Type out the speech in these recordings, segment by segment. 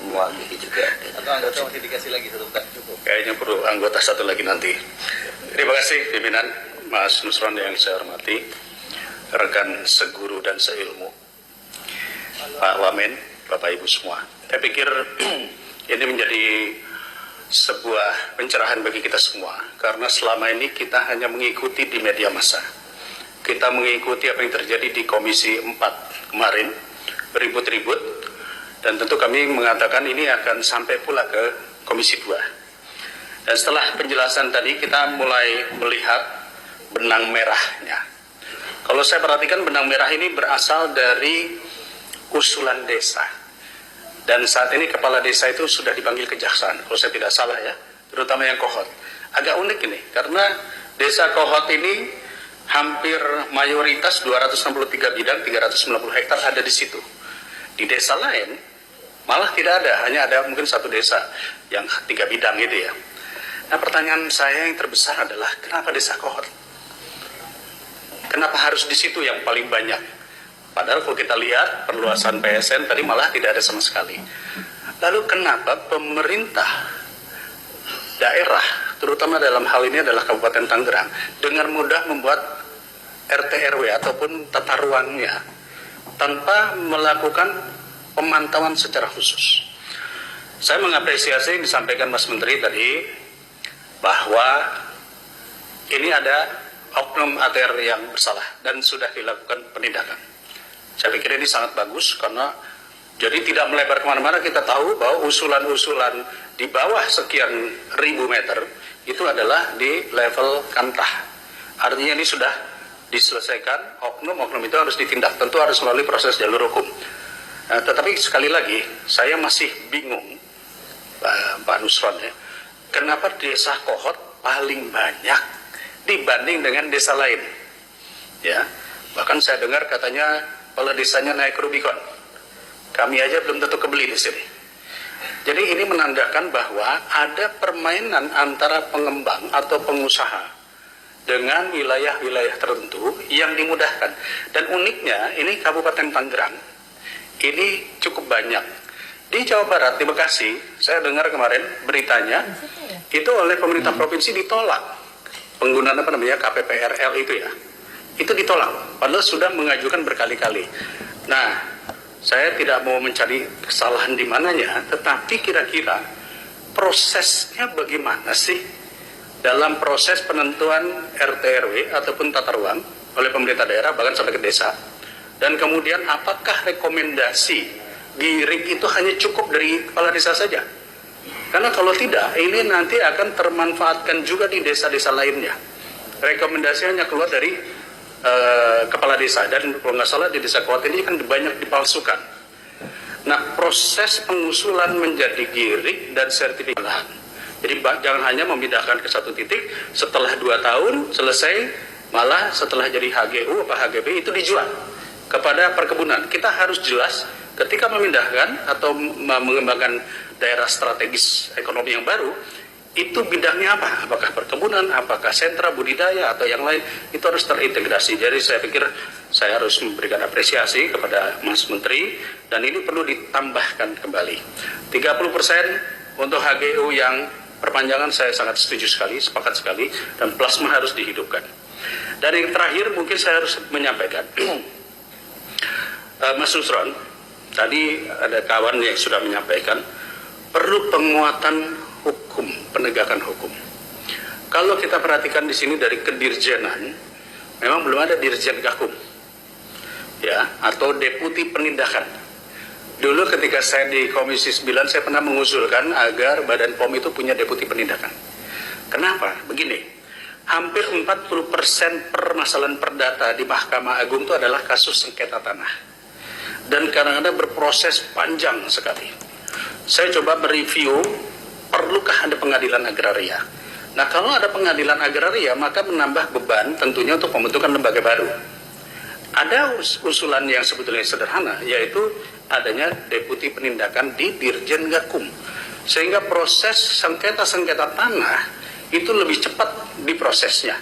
mewakili juga. Atau anggota masih dikasih lagi satu bukan cukup? Kayaknya perlu anggota satu lagi nanti. Terima kasih pimpinan, Mas Nusron yang saya hormati, rekan seguru dan seilmu, Pak Wamen, Bapak Ibu semua. Saya pikir ini menjadi sebuah pencerahan bagi kita semua, karena selama ini kita hanya mengikuti di media massa. Kita mengikuti apa yang terjadi di Komisi 4 kemarin, beribut-ribut, dan tentu kami mengatakan ini akan sampai pula ke Komisi 2. Dan setelah penjelasan tadi, kita mulai melihat benang merahnya. Kalau saya perhatikan, benang merah ini berasal dari usulan desa. Dan saat ini kepala desa itu sudah dipanggil kejaksaan, kalau saya tidak salah ya, terutama yang Kohot. Agak unik ini, karena desa Kohot ini hampir mayoritas 263 bidang, 390 hektar ada di situ. Di desa lain malah tidak ada, hanya ada mungkin satu desa yang 3 bidang gitu ya. Nah, pertanyaan saya yang terbesar adalah kenapa desa Kohot? Kenapa harus di situ yang paling banyak? Padahal kalau kita lihat perluasan PSN tadi malah tidak ada sama sekali. Lalu kenapa pemerintah daerah, terutama dalam hal ini adalah Kabupaten Tangerang, dengan mudah membuat RT RW ataupun tata ruangnya tanpa melakukan pemantauan secara khusus? Saya mengapresiasi yang disampaikan Mas Menteri tadi, bahwa ini ada oknum ATR yang bersalah dan sudah dilakukan penindakan. Saya pikir ini sangat bagus, karena jadi tidak melebar kemana-mana. Kita tahu bahwa usulan-usulan di bawah sekian ribu meter itu adalah di level kantah. Artinya ini sudah diselesaikan, oknum-oknum itu harus ditindak, tentu harus melalui proses jalur hukum. Nah, tetapi sekali lagi saya masih bingung, Pak Nusron ya, kenapa desa Kohot paling banyak dibanding dengan desa lain? Ya, bahkan saya dengar katanya kalau desanya naik Rubicon, kami aja belum tentu kebeli di sini. Jadi ini menandakan bahwa ada permainan antara pengembang atau pengusaha dengan wilayah-wilayah tertentu yang dimudahkan. Dan uniknya ini Kabupaten Tangerang ini cukup banyak. Di Jawa Barat, di Bekasi, saya dengar kemarin beritanya itu oleh pemerintah provinsi ditolak penggunaan KPPRL itu ya. Itu ditolak, padahal sudah mengajukan berkali-kali. Nah, saya tidak mau mencari kesalahan di mananya, tetapi kira-kira prosesnya bagaimana sih dalam proses penentuan RT RW ataupun tata ruang oleh pemerintah daerah, bahkan sampai ke desa. Dan kemudian apakah rekomendasi giring itu hanya cukup dari kepala desa saja? Karena kalau tidak, ini nanti akan termanfaatkan juga di desa-desa lainnya. Rekomendasi hanya keluar dari kepala desa, dan kalau nggak salah di desa Kohot ini kan banyak dipalsukan. Nah, proses pengusulan menjadi giring dan sertifikat. Jadi jangan hanya memindahkan ke satu titik, setelah 2 tahun selesai, malah setelah jadi HGU atau HGB itu dijual kepada perkebunan. Kita harus jelas ketika memindahkan atau mengembangkan daerah strategis ekonomi yang baru, itu bidangnya apa? Apakah perkebunan, apakah sentra budidaya atau yang lain, itu harus terintegrasi. Jadi saya pikir saya harus memberikan apresiasi kepada Mas Menteri, dan ini perlu ditambahkan kembali. 30% untuk HGU yang perpanjangan saya sangat setuju sekali, sepakat sekali, dan plasma harus dihidupkan. Dan yang terakhir mungkin saya harus menyampaikan, Mas Nusron, tadi ada kawan yang sudah menyampaikan, perlu penguatan hukum, penegakan hukum. Kalau kita perhatikan di sini dari kedirjenan, memang belum ada dirjen gakum, ya, atau deputi penindakan. Dulu ketika saya di Komisi 9, saya pernah mengusulkan agar Badan POM itu punya deputi penindakan. Kenapa? Begini, hampir 40% permasalahan perdata di Mahkamah Agung itu adalah kasus sengketa tanah, dan kadang-kadang berproses panjang sekali. Saya coba mereview, perlukah ada pengadilan agraria? Nah, kalau ada pengadilan agraria, maka menambah beban tentunya untuk pembentukan lembaga baru. Ada usulan yang sebetulnya sederhana, yaitu adanya deputi penindakan di Dirjen Gakum, sehingga proses sengketa-sengketa tanah itu lebih cepat diprosesnya.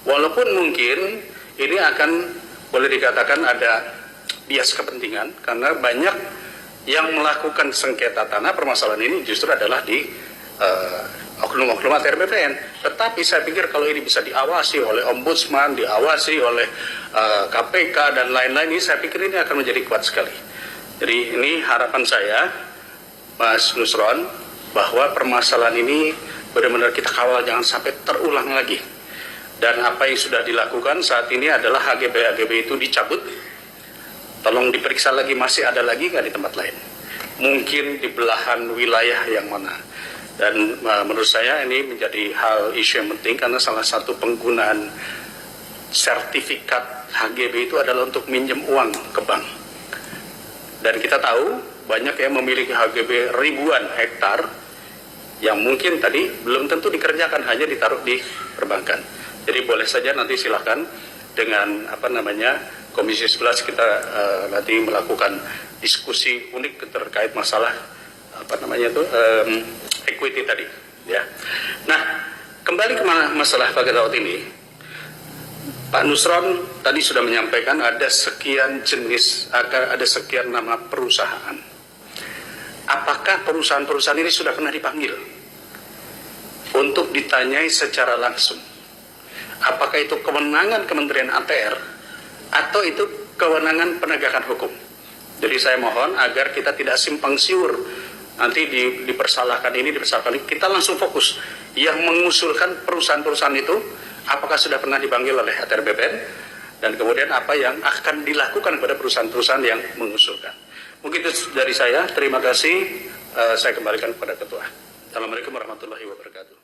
Walaupun mungkin ini akan boleh dikatakan ada bias kepentingan, karena banyak Yang melakukan sengketa tanah permasalahan ini justru adalah di oknum-oknum ATR BPN. Tetapi saya pikir kalau ini bisa diawasi oleh Ombudsman, diawasi oleh KPK dan lain-lain, ini saya pikir ini akan menjadi kuat sekali. Jadi ini harapan saya, Mas Nusron, bahwa permasalahan ini benar-benar kita kawal jangan sampai terulang lagi. Dan apa yang sudah dilakukan saat ini adalah HGB itu dicabut. Tolong diperiksa lagi, masih ada lagi nggak di tempat lain? Mungkin di belahan wilayah yang mana? Dan menurut saya ini menjadi hal isu yang penting karena salah satu penggunaan sertifikat HGB itu adalah untuk minjem uang ke bank. Dan kita tahu banyak yang memiliki HGB ribuan hektar yang mungkin tadi belum tentu dikerjakan, hanya ditaruh di perbankan. Jadi boleh saja nanti silakan dengan Komisi 11 kita nanti melakukan diskusi unik terkait masalah equity tadi, ya. Nah, kembali ke masalah paket laut ini, Pak Nusron tadi sudah menyampaikan ada sekian jenis, ada sekian nama perusahaan. Apakah perusahaan-perusahaan ini sudah pernah dipanggil untuk ditanyai secara langsung? Apakah itu kewenangan Kementerian ATR atau itu kewenangan penegakan hukum? Jadi saya mohon agar kita tidak simpang siur, nanti dipersalahkan ini, kita langsung fokus. Yang mengusulkan perusahaan-perusahaan itu, apakah sudah pernah dipanggil oleh ATR BPN, dan kemudian apa yang akan dilakukan kepada perusahaan-perusahaan yang mengusulkan. Mungkin itu dari saya, terima kasih, saya kembalikan kepada Ketua. Assalamualaikum warahmatullahi wabarakatuh.